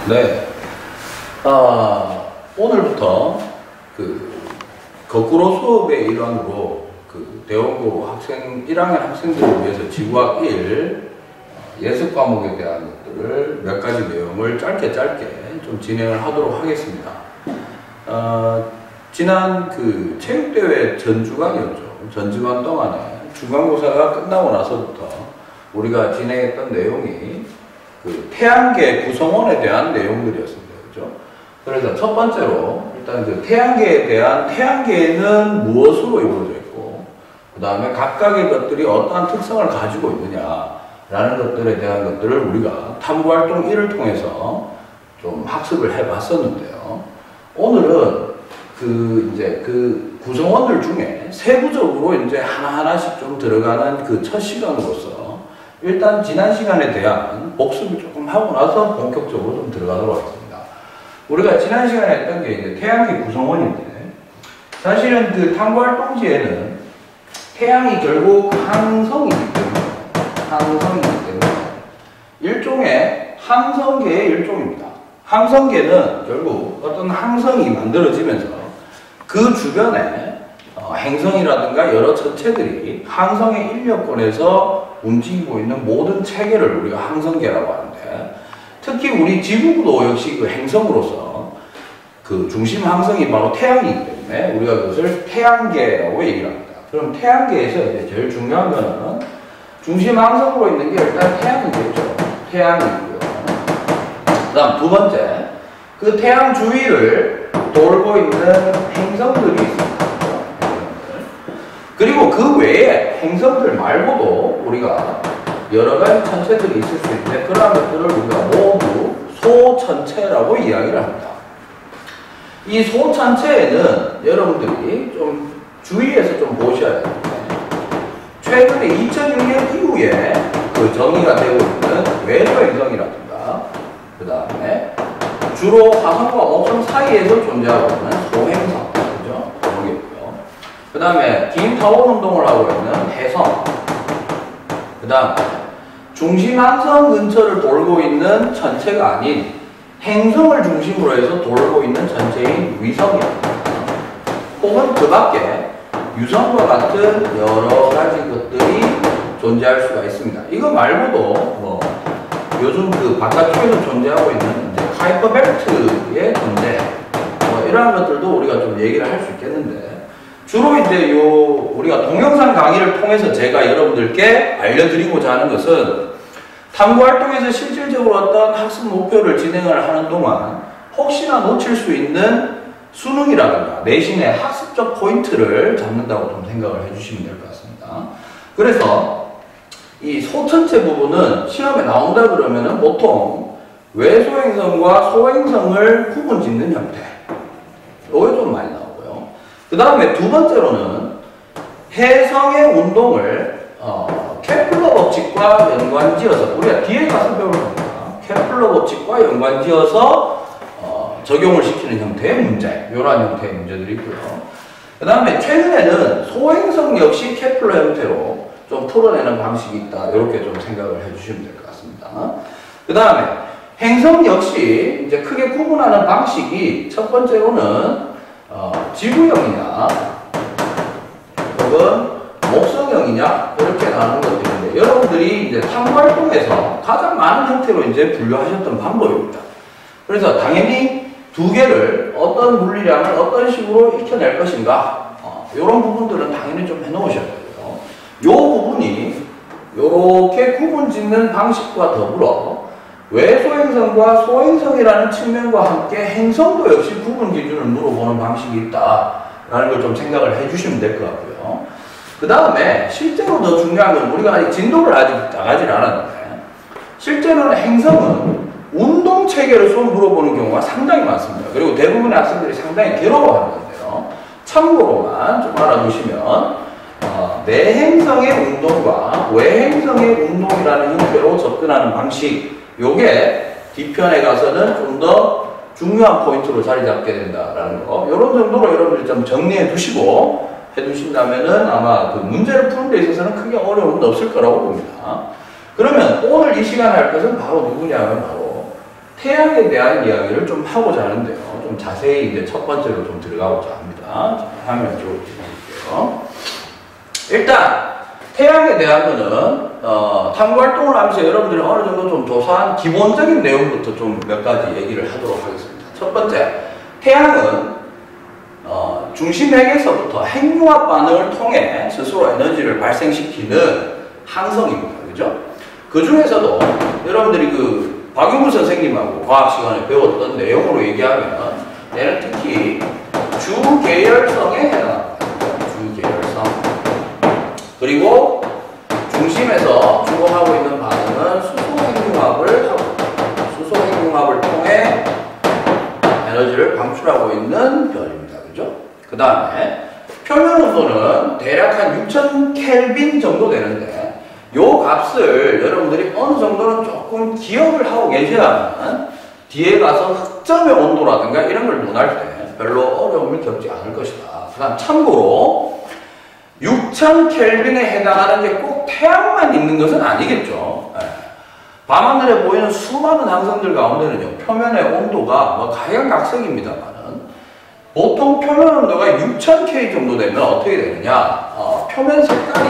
네. 오늘부터 거꾸로 수업의 일환으로 대원고 학생, 1학년 학생들을 위해서 지구학 1 예습 과목에 대한 것들을 몇 가지 내용을 짧게 좀 진행을 하도록 하겠습니다. 지난 체육대회 전주간이었죠. 전주간 동안에 중간고사가 끝나고 나서부터 우리가 진행했던 내용이 태양계 구성원에 대한 내용들이었습니다. 그죠? 그래서 첫 번째로 일단 태양계에 대한 태양계는 무엇으로 이루어져 있고, 그 다음에 각각의 것들이 어떠한 특성을 가지고 있느냐라는 것들에 대한 것들을 우리가 탐구활동 1을 통해서 좀 학습을 해 봤었는데요. 오늘은 구성원들 중에 세부적으로 이제 하나하나씩 좀 들어가는 첫 시간으로서 일단 지난 시간에 대한 복습을 조금 하고 나서 본격적으로 좀 들어가도록 하겠습니다. 우리가 지난 시간에 했던 게 이제 태양계 구성원인데, 사실은 탐구활동지에는 태양이 결국 항성이기 때문에 일종의 항성계의 일종입니다. 항성계는 결국 어떤 항성이 만들어지면서 그 주변에 행성이라든가 여러 천체들이 항성의 인력권에서 움직이고 있는 모든 체계를 우리가 항성계라고 하는데, 특히 우리 지구도 역시 행성으로서 중심 항성이 바로 태양이기 때문에 우리가 그것을 태양계라고 얘기를 합니다. 그럼 태양계에서 이제 제일 중요한 거는 중심 항성으로 있는 게 일단 태양이겠죠. 태양이고요. 그 다음 두 번째, 태양 주위를 돌고 있는 행성들이 있습니다. 그리고 그 외에 행성들 말고도 우리가 여러 가지 천체들이 있을 수 있는데, 그러한 것들을 우리가 모두 소천체라고 이야기를 합니다. 이 소천체에는 여러분들이 좀 주의해서 좀 보셔야 됩니다. 최근에 2006년 이후에 정의가 되고 있는 외도 행성이라든가, 그 다음에 주로 화성과 목성 사이에서 존재하고 있는 소행성, 그죠? 그 다음에 긴 타원 운동을 하고 있는 해성, 그 다음에 중심 항성 근처를 돌고 있는 천체가 아닌 행성을 중심으로 해서 돌고 있는 천체인 위성입니다. 혹은 그 밖에 유성과 같은 여러 가지 것들이 존재할 수가 있습니다. 이거 말고도 요즘 바깥쪽에서 존재하고 있는 카이퍼 벨트의 존재, 이러한 것들도 우리가 좀 얘기를 할 수 있겠는데, 주로 이제 우리가 동영상 강의를 통해서 제가 여러분들께 알려드리고자 하는 것은, 탐구활동에서 실질적으로 어떤 학습 목표를 진행을 하는 동안 혹시나 놓칠 수 있는 수능이라든가 내신의 학습적 포인트를 잡는다고 좀 생각을 해주시면 될 것 같습니다. 그래서 이 소천체 부분은 시험에 나온다 그러면은 보통 외소행성과 소행성을 구분 짓는 형태, 이게 좀 많이 나옵니다. 그 다음에 두 번째로는 해성의 운동을 케플러 법칙과 연관지어서, 우리가 뒤에 가서 배울 겁니다. 케플러 법칙과 연관지어서 적용을 시키는 형태의 문제, 이러한 형태의 문제들이 있고요. 그 다음에 최근에는 소행성 역시 케플러 형태로 좀 풀어내는 방식이 있다, 이렇게 좀 생각을 해주시면 될 것 같습니다. 그 다음에 행성 역시 이제 크게 구분하는 방식이 첫 번째로는 지구형이냐 혹은 목성형이냐, 이렇게 나누는 것들인데, 여러분들이 이제 탐구활동에서 가장 많은 형태로 이제 분류하셨던 방법입니다. 그래서 당연히 두 개를 어떤 물리량을 어떤 식으로 익혀낼 것인가, 이런 부분들은 당연히 좀 해놓으셔야 되고요. 이 부분이 이렇게 구분 짓는 방식과 더불어 외소행성과 소행성이라는 측면과 함께 행성도 역시 구분 기준을 물어보는 방식이 있다라는 걸 좀 생각을 해주시면 될 것 같고요. 그 다음에 실제로 더 중요한 건, 우리가 아직 진도를 아직 나가질 않았는데, 실제로는 행성은 운동 체계를 좀 물어보는 경우가 상당히 많습니다. 그리고 대부분의 학생들이 상당히 괴로워하는 건데요. 참고로만 좀 알아두시면, 내행성의 운동과 외행성의 운동이라는 형태로 접근하는 방식, 요게 뒤편에 가서는 좀 더 중요한 포인트로 자리 잡게 된다라는 거, 이런 정도로 여러분들이 좀 정리해 두시고 해두신다면은 아마 문제를 푸는 데 있어서는 크게 어려움은 없을 거라고 봅니다. 그러면 오늘 이 시간에 할 것은 바로 누구냐면 바로 태양에 대한 이야기를 좀 하고자 하는데요. 좀 자세히 이제 첫 번째로 좀 들어가고자 합니다. 화면 쪽으로 볼게요. 일단 태양에 대한 거는 탐구 활동을 하면서 여러분들이 어느 정도 좀 조사한 기본적인 내용부터 좀 몇 가지 얘기를 하도록 하겠습니다. 첫 번째, 태양은 중심핵에서부터 핵융합 반응을 통해 스스로 에너지를 발생시키는 항성입니다. 그죠? 그 중에서도 여러분들이 그 박용구 선생님하고 과학 시간에 배웠던 내용으로 얘기하면 얘는 특히 주계열성에 해당합니다. 주계열성. 그리고 중심에서 주고하고 있는 반응은 수소핵융합을 하고 수소핵융합을 통해 에너지를 방출하고 있는 별입니다. 그죠? 그 다음에 표면 온도는 대략 한 6000 켈빈 정도 되는데 요 값을 여러분들이 어느 정도는 조금 기억을 하고 계셔야만 뒤에 가서 흑점의 온도라든가 이런 걸 논할 때 별로 어려움을 겪지 않을 것이다. 그 다음 참고로 6000 켈빈에 해당하는 게 꼭 태양만 있는 것은 아니겠죠. 밤하늘에 보이는 수많은 항성들 가운데는요, 표면의 온도가 뭐 각양각색입니다만은 보통 표면 온도가 6000K 정도 되면 어떻게 되느냐? 표면 색깔이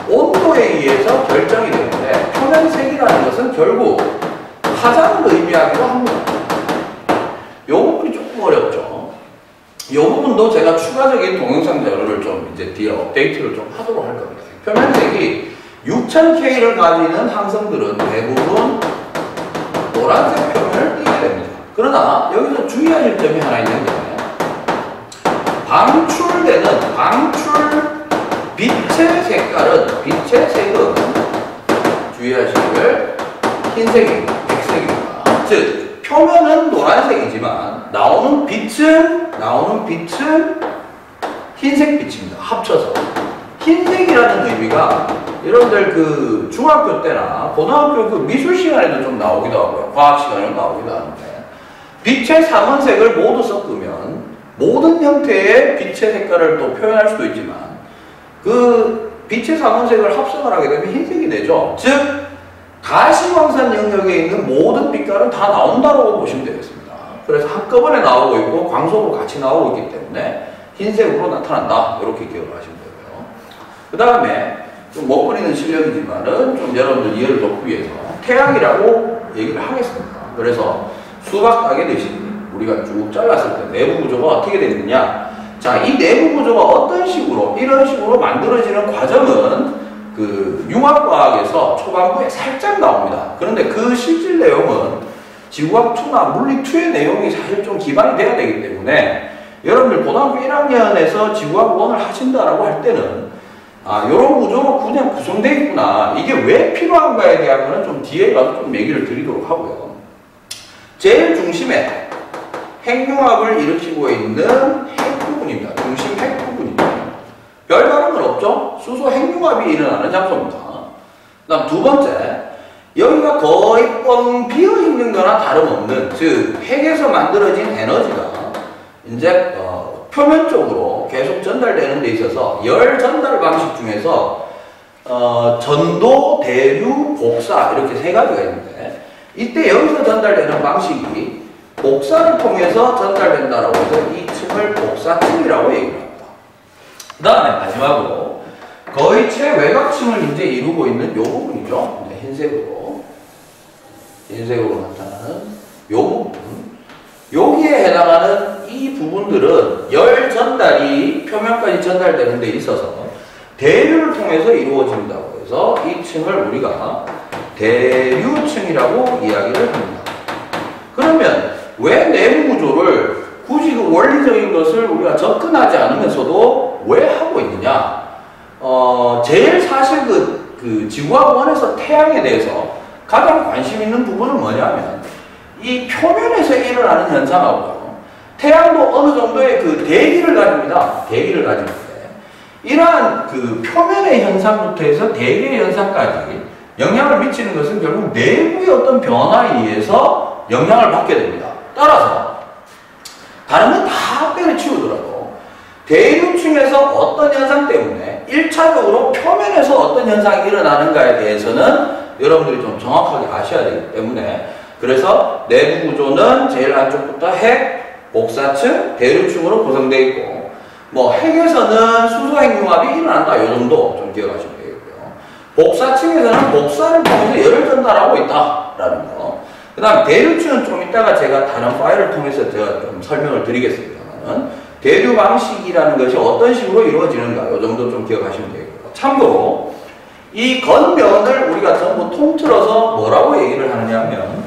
온도에 의해서 결정이 되는데 표면색이라는 것은 결국 화장을 의미하기도 합니다. 이 부분이 조금 어렵죠. 이 부분도 제가 추가적인 동영상 자료를 좀 이제 뒤에 업데이트를 좀 하도록 할 겁니다. 표면색이 6000K를 가지는 항성들은 대부분 노란색 표면을 띠게 됩니다. 그러나 여기서 주의하실 점이 하나 있는데 방출되는 방출 빛의 색깔은 빛의 색은 주의하실 흰색입니다. 백색입니다. 즉 표면은 노란색이지만 나오는 빛은 흰색 빛입니다. 합쳐서 흰색이라는 의미가 여러분들 그 중학교 때나 고등학교 그 미술 시간에도 좀 나오기도 하고요. 과학 시간에도 나오기도 하는데 빛의 삼원색을 모두 섞으면 모든 형태의 빛의 색깔을 또 표현할 수도 있지만 그 빛의 삼원색을 합성을 하게 되면 흰색이 되죠. 즉 가시광선 영역에 있는 모든 빛깔은 다 나온다고 보시면 되겠습니다. 그래서 한꺼번에 나오고 있고 광속으로 같이 나오고 있기 때문에 흰색으로 나타난다. 이렇게 기억을 하시면 되고요. 그 다음에 좀 멋부리는 실력이지만은 좀 여러분들 이해를 돕기 위해서 태양이라고 얘기를 하겠습니다. 그래서 수박 따게 대신 우리가 쭉 잘랐을 때 내부 구조가 어떻게 되느냐. 자, 이 내부 구조가 어떤 식으로, 이런 식으로 만들어지는 과정은 그 융합과학에서 초반부에 살짝 나옵니다. 그런데 그 실질 내용은 지구학 2나 물리 2의 내용이 사실 좀 기반이 돼야 되기 때문에 여러분들 고등학교 1학년에서 지구학 1을 하신다라고 할 때는 이런 구조로 그냥 구성되어 있구나. 이게 왜 필요한가에 대한 거는 좀 뒤에 가서 좀 얘기를 드리도록 하고요. 제일 중심에 핵융합을 일으키고 있는 핵 부분입니다. 중심 핵 부분입니다. 별다른 건 없죠? 수소 핵융합이 일어나는 장소입니다. 그 다음 두 번째, 여기가 거의 뻥 비어있는 거나 다름없는, 즉 핵에서 만들어진 에너지가 이제 표면 쪽으로 계속 전달되는 데 있어서 열 전달 방식 중에서 전도, 대류, 복사 이렇게 세 가지가 있는데 이때 여기서 전달되는 방식이 복사를 통해서 전달된다라고 해서 이 층을 복사층이라고 얘기를 합니다. 그 다음에 마지막으로 거의 최외곽층을 이제 이루고 있는 이 부분이죠. 흰색으로 나타나는 이 부분. 여기에 해당하는 이 부분들은 열 전달이 표면까지 전달되는 데 있어서 대류를 통해서 이루어진다고 해서 이 층을 우리가 대류층이라고 이야기를 합니다. 그러면 왜 내부 구조를 굳이 그 원리적인 것을 우리가 접근하지 않으면서도 왜 하고 있느냐? 제일 사실 그 지구학원에서 태양에 대해서 가장 관심 있는 부분은 뭐냐면 이 표면에서 일어나는 현상하고요. 태양도 어느 정도의 그 대기를 가집니다. 대기를 가지는데 이러한 그 표면의 현상부터 해서 대기의 현상까지 영향을 미치는 것은 결국 내부의 어떤 변화에 의해서 영향을 받게 됩니다. 따라서 다른 건 다 때려치우더라도 대류층에서 어떤 현상 때문에 1차적으로 표면에서 어떤 현상이 일어나는가에 대해서는 여러분들이 좀 정확하게 아셔야 되기 때문에 그래서 내부 구조는 제일 안쪽부터 핵, 복사층, 대류층으로 구성되어 있고 뭐 핵에서는 수소핵융합이 일어난다. 이 정도 좀 기억하시면 되겠고요. 복사층에서는 복사를 통해서 열을 전달하고 있다라는 거. 그 다음 대류층은 좀 이따가 제가 다른 파일을 통해서 제가 좀 설명을 드리겠습니다만 대류 방식이라는 것이 어떤 식으로 이루어지는가 이 정도 좀 기억하시면 되겠고요. 참고로 이 겉면을 우리가 전부 통틀어서 뭐라고 얘기를 하느냐 하면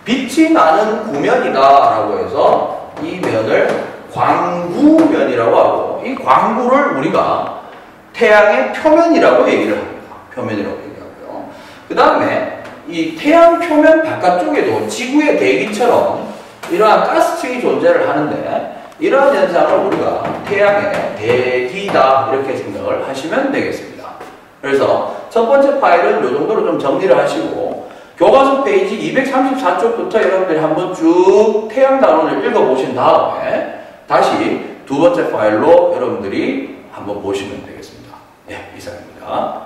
빛이 나는 구면이다 라고 해서 이 면을 광구면이라고 하고 이 광구를 우리가 태양의 표면이라고 얘기를 합니다. 표면이라고 얘기하고요. 그 다음에 이 태양 표면 바깥쪽에도 지구의 대기처럼 이러한 가스층이 존재를 하는데 이러한 현상을 우리가 태양의 대기다 이렇게 생각을 하시면 되겠습니다. 그래서 첫 번째 파일은 이 정도로 좀 정리를 하시고 교과서 페이지 234쪽부터 여러분들이 한번 쭉 태양 단원을 읽어보신 다음에 다시 두 번째 파일로 여러분들이 한번 보시면 되겠습니다. 네, 이상입니다.